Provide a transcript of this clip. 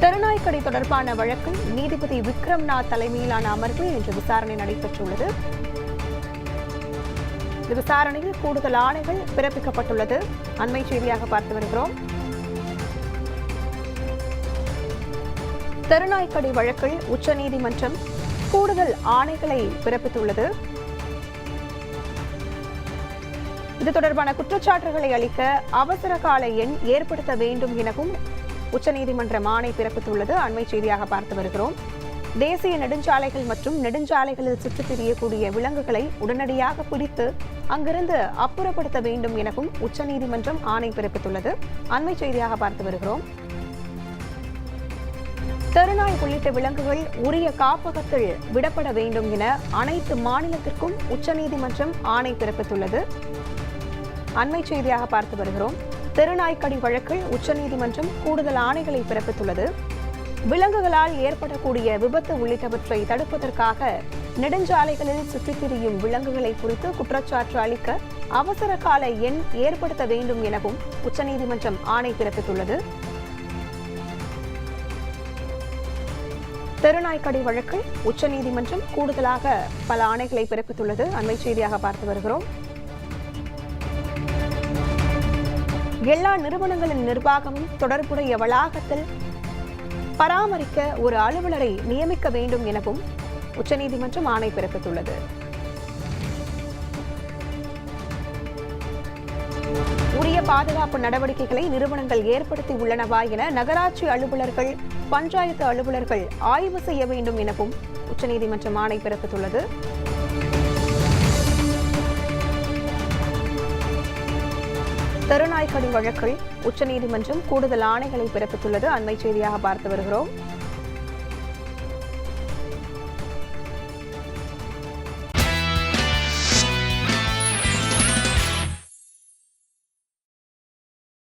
தெருநாய்க்கடி தொடர்பான வழக்கில் நீதிபதி விக்ரம்நாத் தலைமையிலான அமர்வில் இன்று விசாரணை நடைபெற்றுள்ளது. இந்த விசாரணையில் கூடுதல் ஆணைகள் பிறப்பிக்கப்பட்டுள்ளது. அண்மை செய்தியாக பார்த்து வருகிறோம். தெருநாய்க்கடி வழக்கில் உச்சநீதிமன்றம் கூடுதல் ஆணைகளை பிறப்பித்துள்ளது. இது தொடர்பான குற்றச்சாட்டுகளை அளிக்க அவசர கால எண் ஏற்படுத்த வேண்டும் எனவும் உச்சநீதிமன்றம் ஆணை பிறப்பித்துள்ளது. அண்மை செய்தியாக பார்த்து வருகிறோம். தேசிய நெடுஞ்சாலைகள் மற்றும் நெடுஞ்சாலைகளில் சுற்றித் திரியக்கூடிய விலங்குகளை உடனடியாக பிடித்து அங்கிருந்து அப்புறப்படுத்த வேண்டும் எனவும் உச்சநீதிமன்றம் ஆணை பிறப்பித்துள்ளது. அண்மை செய்தியாக பார்த்து வருகிறோம். தெருநாய் உள்ளிட்ட விலங்குகள் உரிய காப்பகத்தில் விடப்பட வேண்டும் என அனைத்து மாநிலத்திற்கும் உச்சநீதிமன்றம் ஆணை பிறப்பித்துள்ளது. அண்மை செய்தியாக பார்த்து வருகிறோம். தெருநாய்க்கடி வழக்கில் உச்சநீதிமன்றம் கூடுதல் ஆணைகளை பிறப்பித்துள்ளது. விலங்குகளால் ஏற்படக்கூடிய விபத்து உள்ளிட்டவற்றை தடுப்பதற்காக நெடுஞ்சாலைகளில் சுற்றித் திரியும் விலங்குகளை குறித்து குற்றச்சாட்டு அளிக்க அவசர கால எண் ஏற்படுத்த வேண்டும் எனவும் உச்சநீதிமன்றம் ஆணை பிறப்பித்துள்ளது. தெருநாய்க்கடி வழக்கில் உச்சநீதிமன்றம் கூடுதலாக பல ஆணைகளை பிறப்பித்துள்ளது. அண்மை செய்தியாக பார்த்து வருகிறோம். எல்லா நிறுவனங்களின் நிர்வாகமும் தொடர்புடைய வளாகத்தில் பராமரிக்க ஒரு அலுவலரை நியமிக்க வேண்டும் எனவும் உச்சநீதிமன்றம் ஆணை பிறப்பித்துள்ளது. உரிய பாதுகாப்பு நடவடிக்கைகளை நிறுவனங்கள் ஏற்படுத்தி உள்ளனவா என நகராட்சி அலுவலர்கள், பஞ்சாயத்து அலுவலர்கள் ஆய்வு செய்ய வேண்டும் எனவும் உச்சநீதிமன்றம் ஆணை பிறப்பித்துள்ளது. தெருநாய்க்கடி வழக்கில் உச்சநீதிமன்றம் கூடுதல் ஆணைகளை பிறப்பித்துள்ளது. அண்மை செய்தியாக பார்த்து வருகிறோம்.